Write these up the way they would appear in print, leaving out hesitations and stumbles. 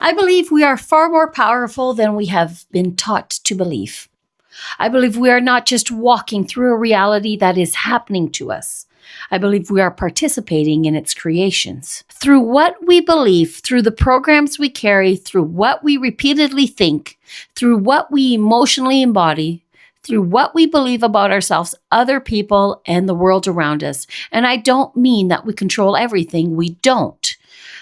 I believe we are far more powerful than we have been taught to believe. I believe we are not just walking through a reality that is happening to us. I believe we are participating in its creations. Through what we believe, through the programs we carry, through what we repeatedly think, through what we emotionally embody, through what we believe about ourselves, other people, and the world around us. And I don't mean that we control everything. We don't.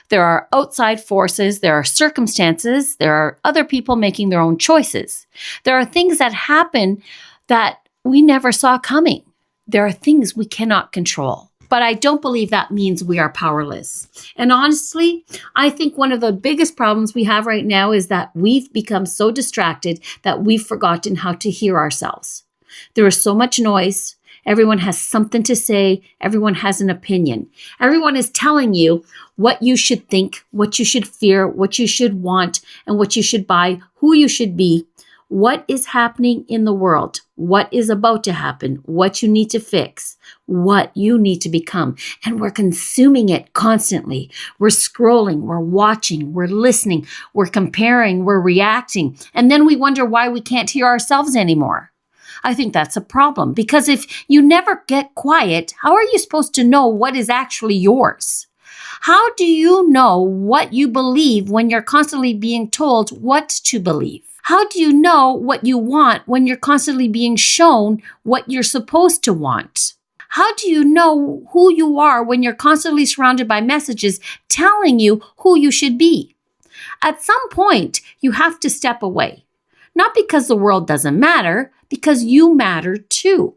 There are outside forces, there are circumstances, there are other people making their own choices. There are things that happen that we never saw coming. There are things we cannot control. But I don't believe that means we are powerless. And honestly, I think one of the biggest problems we have right now is that we've become so distracted that we've forgotten how to hear ourselves. There is so much noise. Everyone has something to say. Everyone has an opinion. Everyone is telling you what you should think, what you should fear, what you should want, and what you should buy, who you should be, what is happening in the world, what is about to happen, what you need to fix, what you need to become. And we're consuming it constantly. We're scrolling, we're watching, we're listening, we're comparing, we're reacting. And then we wonder why we can't hear ourselves anymore. I think that's a problem, because if you never get quiet, how are you supposed to know what is actually yours? How do you know what you believe when you're constantly being told what to believe? How do you know what you want when you're constantly being shown what you're supposed to want? How do you know who you are when you're constantly surrounded by messages telling you who you should be? At some point, you have to step away. Not because the world doesn't matter, because you matter too.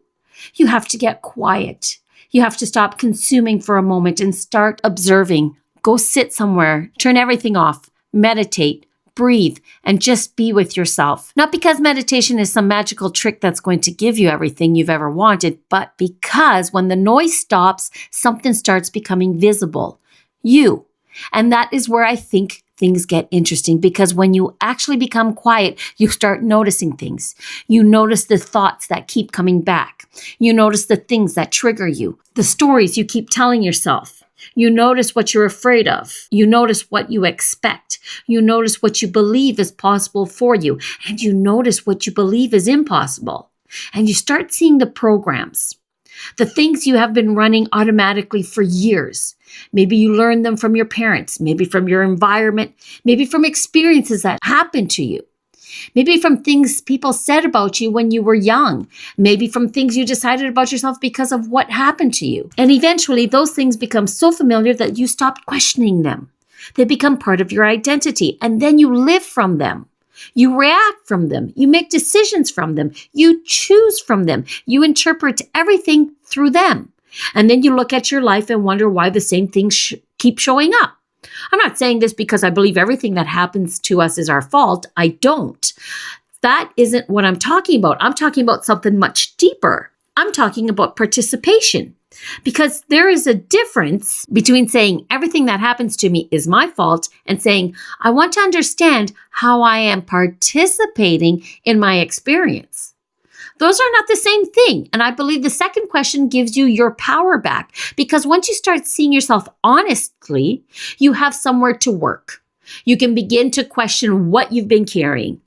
You have to get quiet. You have to stop consuming for a moment and start observing. Go sit somewhere, turn everything off, meditate, breathe, and just be with yourself. Not because meditation is some magical trick that's going to give you everything you've ever wanted, but because when the noise stops, something starts becoming visible. You. And that is where I think things get interesting, because when you actually become quiet, you start noticing things. You notice the thoughts that keep coming back. You notice the things that trigger you, the stories you keep telling yourself. You notice what you're afraid of. You notice what you expect. You notice what you believe is possible for you. And you notice what you believe is impossible. And you start seeing the programs, the things you have been running automatically for years. Maybe you learned them from your parents, maybe from your environment, maybe from experiences that happened to you. Maybe from things people said about you when you were young. Maybe from things you decided about yourself because of what happened to you. And eventually, those things become so familiar that you stop questioning them. They become part of your identity, and then you live from them. You react from them. You make decisions from them. You choose from them. You interpret everything through them. And then you look at your life and wonder why the same things keep showing up. I'm not saying this because I believe everything that happens to us is our fault. I don't. That isn't what I'm talking about. I'm talking about something much deeper. I'm talking about participation. Because there is a difference between saying everything that happens to me is my fault and saying, I want to understand how I am participating in my experience. Those are not the same thing. And I believe the second question gives you your power back, because once you start seeing yourself honestly, you have somewhere to work. You can begin to question what you've been carrying.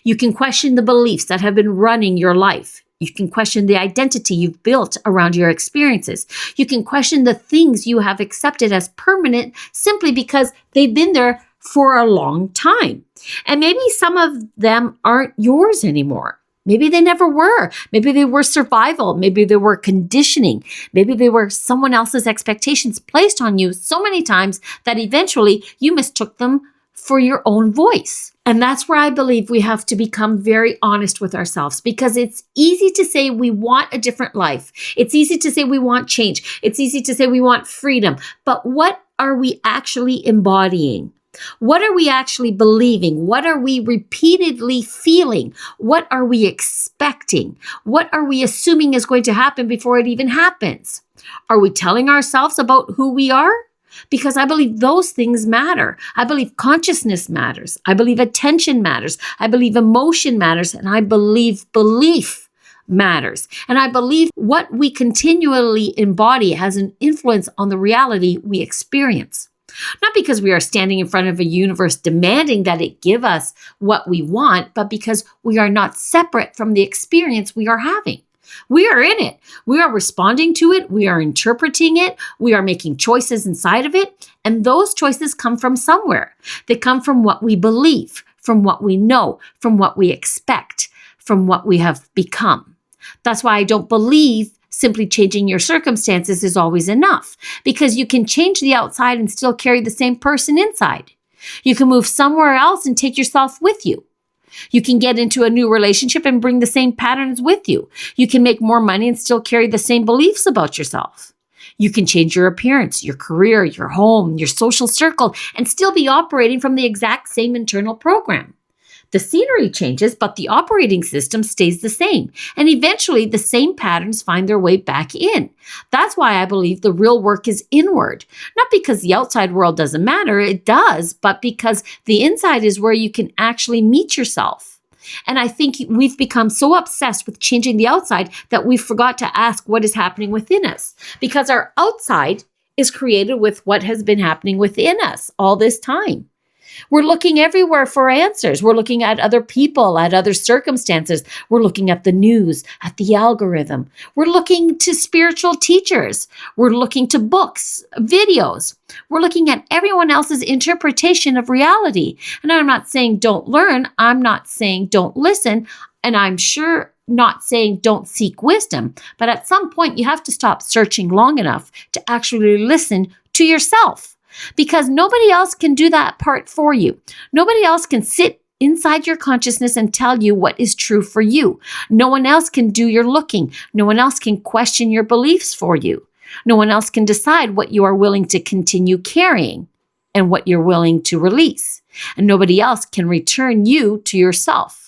You can question the beliefs that have been running your life. You can question the identity you've built around your experiences. You can question the things you have accepted as permanent simply because they've been there for a long time. And maybe some of them aren't yours anymore. Maybe they never were. Maybe they were survival. Maybe they were conditioning. Maybe they were someone else's expectations placed on you so many times that eventually you mistook them for your own voice. And that's where I believe we have to become very honest with ourselves, because it's easy to say we want a different life. It's easy to say we want change. It's easy to say we want freedom. But what are we actually embodying? What are we actually believing? What are we repeatedly feeling? What are we expecting? What are we assuming is going to happen before it even happens? Are we telling ourselves about who we are? Because I believe those things matter. I believe consciousness matters. I believe attention matters. I believe emotion matters. And I believe belief matters. And I believe what we continually embody has an influence on the reality we experience. Not because we are standing in front of a universe demanding that it give us what we want, but because we are not separate from the experience we are having. We are in it. We are responding to it. We are interpreting it. We are making choices inside of it. And those choices come from somewhere. They come from what we believe, from what we know, from what we expect, from what we have become. That's why I don't believe simply changing your circumstances is always enough, because you can change the outside and still carry the same person inside. You can move somewhere else and take yourself with you. You can get into a new relationship and bring the same patterns with you. You can make more money and still carry the same beliefs about yourself. You can change your appearance, your career, your home, your social circle, and still be operating from the exact same internal program. The scenery changes, but the operating system stays the same. And eventually, the same patterns find their way back in. That's why I believe the real work is inward. Not because the outside world doesn't matter, it does, but because the inside is where you can actually meet yourself. And I think we've become so obsessed with changing the outside that we forgot to ask what is happening within us. Because our outside is created with what has been happening within us all this time. We're looking everywhere for answers. We're looking at other people, at other circumstances. We're looking at the news, at the algorithm. We're looking to spiritual teachers. We're looking to books, videos. We're looking at everyone else's interpretation of reality. And I'm not saying don't learn. I'm not saying don't listen. And I'm sure not saying don't seek wisdom. But at some point, you have to stop searching long enough to actually listen to yourself. Because nobody else can do that part for you. Nobody else can sit inside your consciousness and tell you what is true for you. No one else can do your looking. No one else can question your beliefs for you. No one else can decide what you are willing to continue carrying and what you're willing to release. And nobody else can return you to yourself.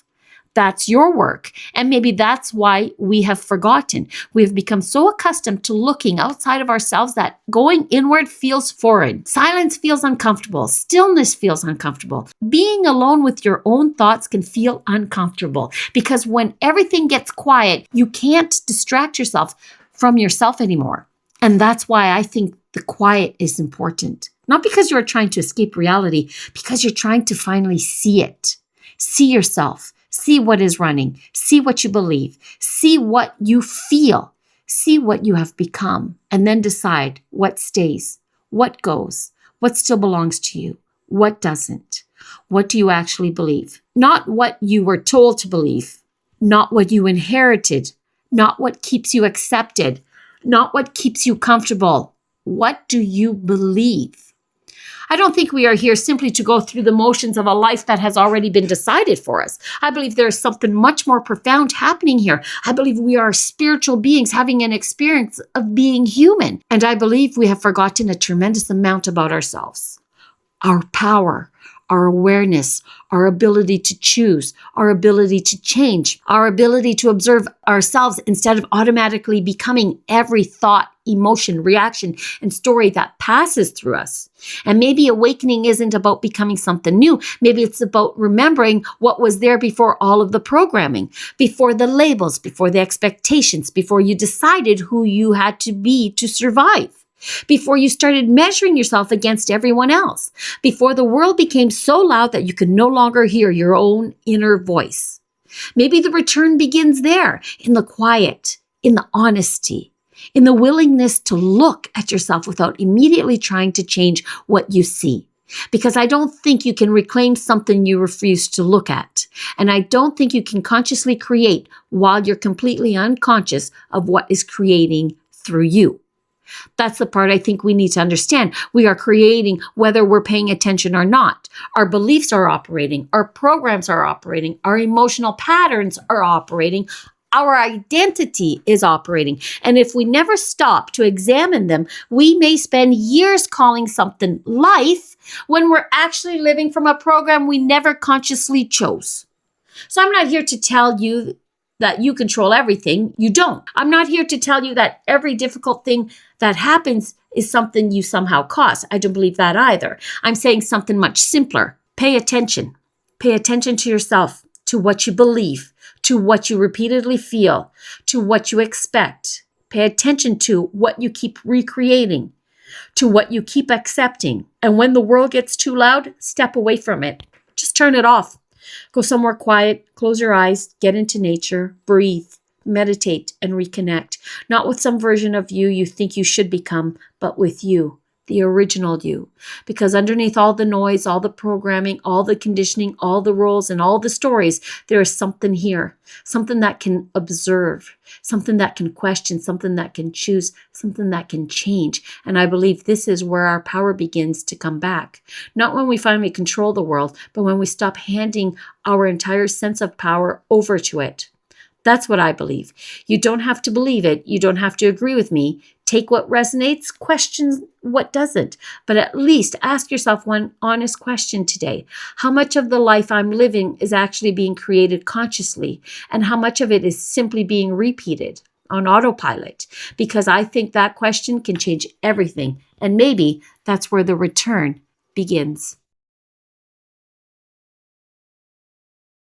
That's your work. And maybe that's why we have forgotten. We have become so accustomed to looking outside of ourselves that going inward feels foreign. Silence feels uncomfortable. Stillness feels uncomfortable. Being alone with your own thoughts can feel uncomfortable because when everything gets quiet, you can't distract yourself from yourself anymore. And that's why I think the quiet is important. Not because you're trying to escape reality, because you're trying to finally see it. See yourself. See what is running. See what you believe. See what you feel. See what you have become. And then decide what stays, what goes, what still belongs to you, what doesn't. What do you actually believe? Not what you were told to believe. Not what you inherited. Not what keeps you accepted. Not what keeps you comfortable. What do you believe? I don't think we are here simply to go through the motions of a life that has already been decided for us. I believe there is something much more profound happening here. I believe we are spiritual beings having an experience of being human. And I believe we have forgotten a tremendous amount about ourselves. Our power, our awareness, our ability to choose, our ability to change, our ability to observe ourselves instead of automatically becoming every thought, emotion, reaction, and story that passes through us. And maybe awakening isn't about becoming something new. Maybe it's about remembering what was there before all of the programming, before the labels, before the expectations, before you decided who you had to be to survive. Before you started measuring yourself against everyone else, before the world became so loud that you could no longer hear your own inner voice. Maybe the return begins there, in the quiet, in the honesty, in the willingness to look at yourself without immediately trying to change what you see. Because I don't think you can reclaim something you refuse to look at. And I don't think you can consciously create while you're completely unconscious of what is creating through you. That's the part I think we need to understand. We are creating whether we're paying attention or not. Our beliefs are operating. Our programs are operating. Our emotional patterns are operating. Our identity is operating. And if we never stop to examine them, we may spend years calling something life when we're actually living from a program we never consciously chose. So I'm not here to tell you that you control everything. You don't. I'm not here to tell you that every difficult thing that happens is something you somehow caused. I don't believe that either. I'm saying something much simpler. Pay attention. Pay attention to yourself, to what you believe, to what you repeatedly feel, to what you expect. Pay attention to what you keep recreating. to what you keep accepting. And when the world gets too loud, step away from it. Just turn it off. Go somewhere quiet, close your eyes, get into nature, breathe, meditate, and reconnect. Not with some version of you think you should become, but with you, the original you. Because underneath all the noise, all the programming, all the conditioning, all the roles, and all the stories, there is something here, something that can observe, something that can question, something that can choose, something that can change. And I believe this is where our power begins to come back. Not when we finally control the world, but when we stop handing our entire sense of power over to it. That's what I believe. You don't have to believe it. You don't have to agree with me. Take what resonates, question what doesn't. But at least ask yourself one honest question today. How much of the life I'm living is actually being created consciously? And how much of it is simply being repeated on autopilot? Because I think that question can change everything. And maybe that's where the return begins.